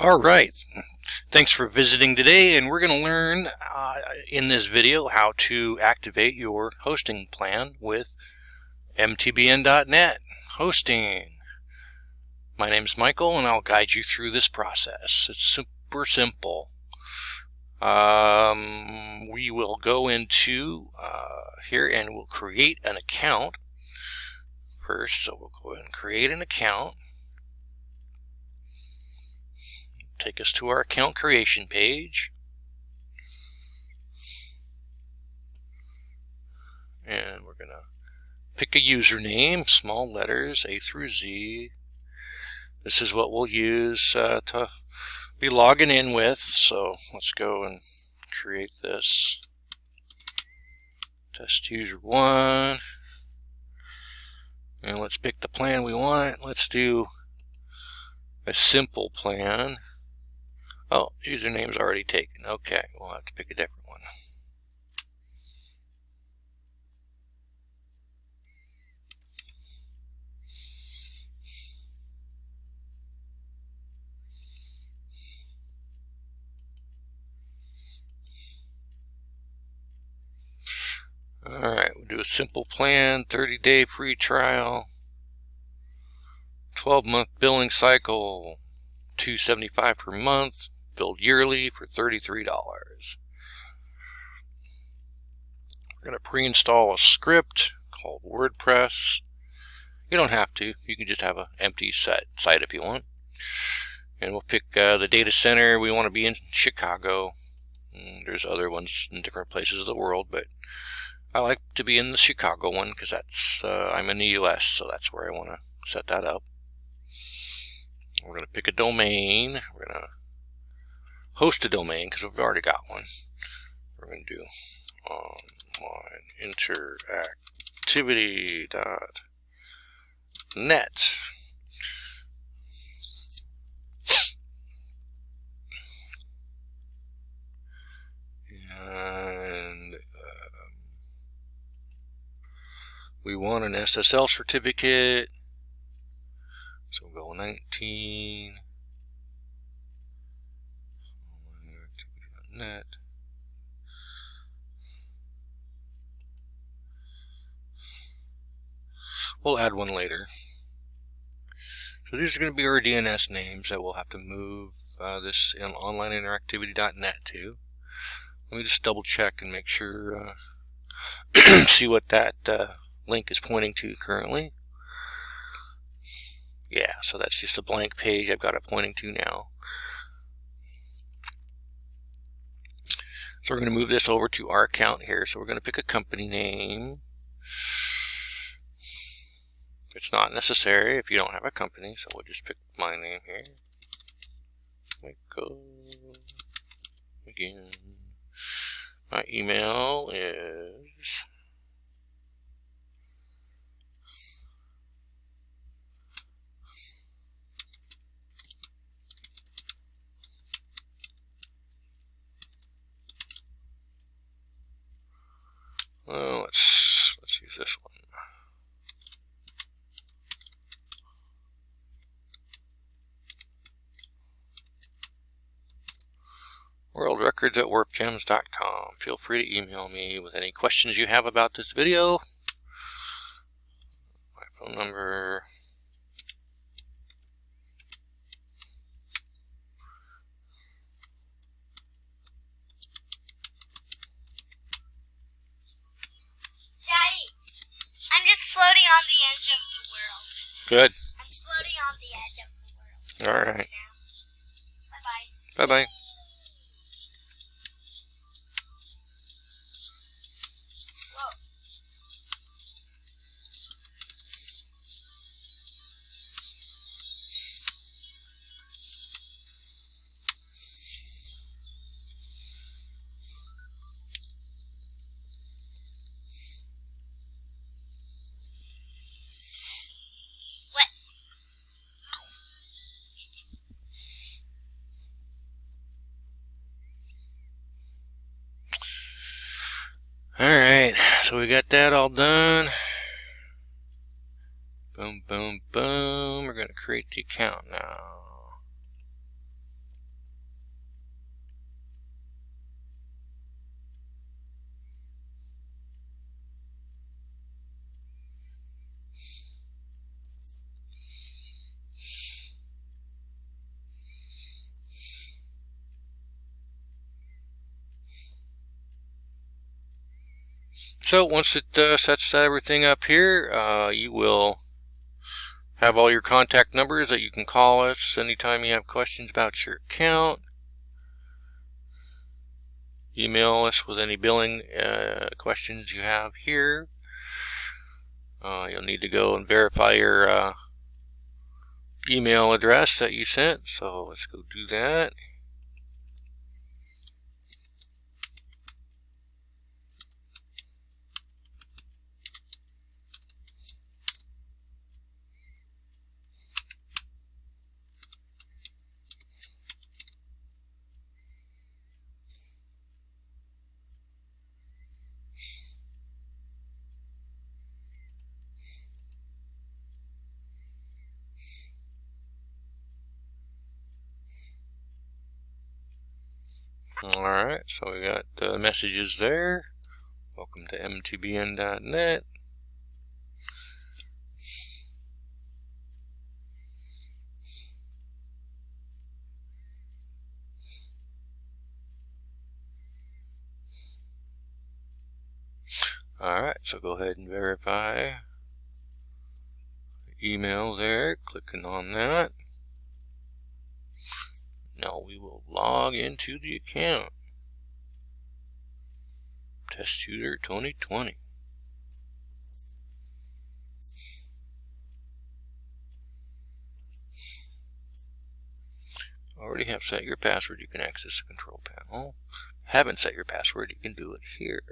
All right, thanks for visiting today, and we're going to learn in this video how to activate your hosting plan with MTBN NET Hosting. My name is Michael, and I'll guide you through this process. It's super simple. We will go into here and we'll create an account first. So we'll go ahead and create an account. Take us to our account creation page. And we're going to pick a username, small letters, A through Z. This is what we'll use to be logging in with. So let's go and create this. Test user 1. And let's pick the plan we want. Let's do a simple plan. Oh, username's already taken. Okay, we'll have to pick a different one. Alright, we'll do a simple plan, 30-day free trial, 12-month billing cycle, $275 per month, billed yearly for $33. We're going to pre-install a script called WordPress. You don't have to. You can just have an empty site if you want. And we'll pick the data center. We want to be in Chicago. There's other ones in different places of the world, but I like to be in the Chicago one because that's I'm in the US, so that's where I want to set that up. We're going to pick a domain. We're going to host a domain because we've already got one. We're going to do onlineinteractivity.net. And we want an SSL certificate. So we'll go 19. Net. We'll add one later. So these are going to be our DNS names that we'll have to move this in onlineinteractivity.net to. Let me just double check and make sure, see what that link is pointing to currently. Yeah, so that's just a blank page I've got it pointing to now. So we're going to move this over to our account here. So we're going to pick a company name. It's not necessary if you don't have a company, so we'll just pick my name here. Michael. Again. My email is let's use this one. worldrecords@warpgems.com. Feel free to email me with any questions you have about this video. My phone number. Daddy, I'm just floating on the edge of the world. Good. I'm floating on the edge of the world. All right. Bye-bye. Bye-bye. Alright, so we got that all done. Boom, boom, boom. We're going to create the account now. So once it sets everything up here, you will have all your contact numbers that you can call us anytime you have questions about your account. Email us with any billing questions you have here. You'll need to go and verify your email address that you sent, so let's go do that. Alright, so we got messages there. Welcome to MTBN NET. Alright, so go ahead and verify the email there, clicking on that. Now we will log into the account. Test Shooter 2020. Already have set your password, you can access the control panel. Haven't set your password, you can do it here.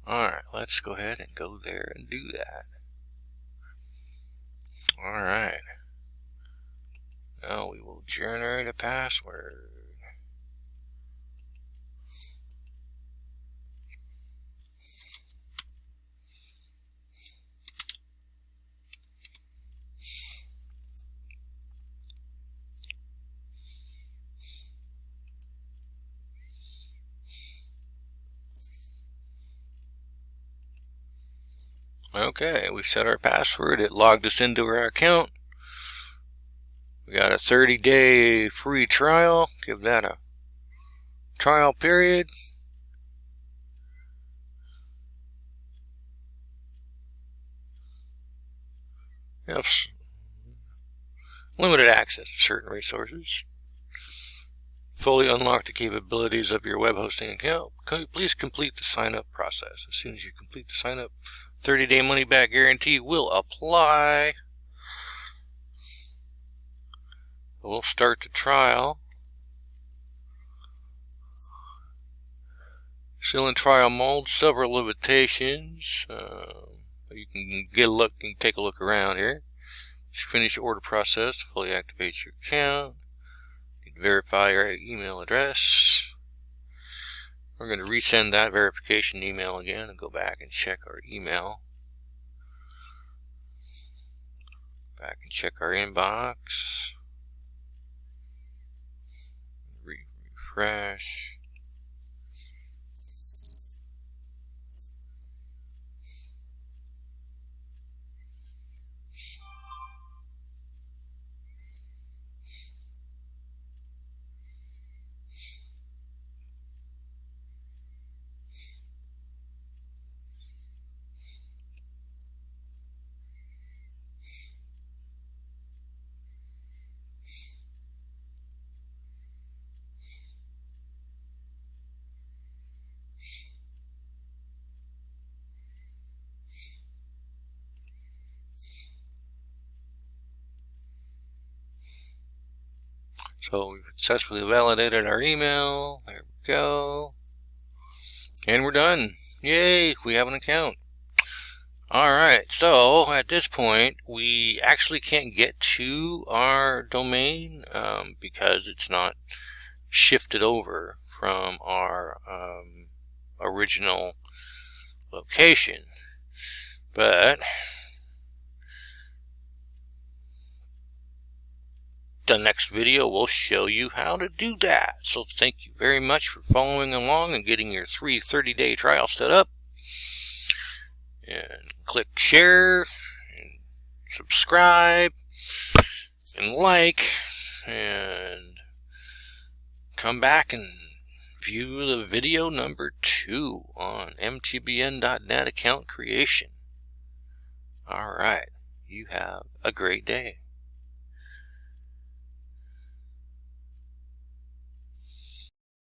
Alright, let's go ahead and go there and do that. Alright. Now we will generate a password. Okay, we set our password. It logged us into our account. We got a 30-day free trial. Give that a trial period. Yes. Limited access to certain resources. Fully unlock the capabilities of your web hosting account. Please complete the sign-up process. As soon as you complete the sign-up, 30-day money-back guarantee will apply. We'll start the trial. Still in trial mode, several limitations. You can get a look and take a look around here. Finish the order process, fully activate your account. Verify your email address. We're going to resend that verification email again and go back and check our email. Back and check our inbox. Refresh. So we've successfully validated our email. There we go. And we're done. Yay, we have an account. Alright, so at this point, we actually can't get to our domain because it's not shifted over from our original location. But the next video will show you how to do that. So thank you very much for following along and getting your 30-day trial set up. And click share and subscribe and like and come back and view the video number 2 on MTBN.net account creation. Alright, you have a great day.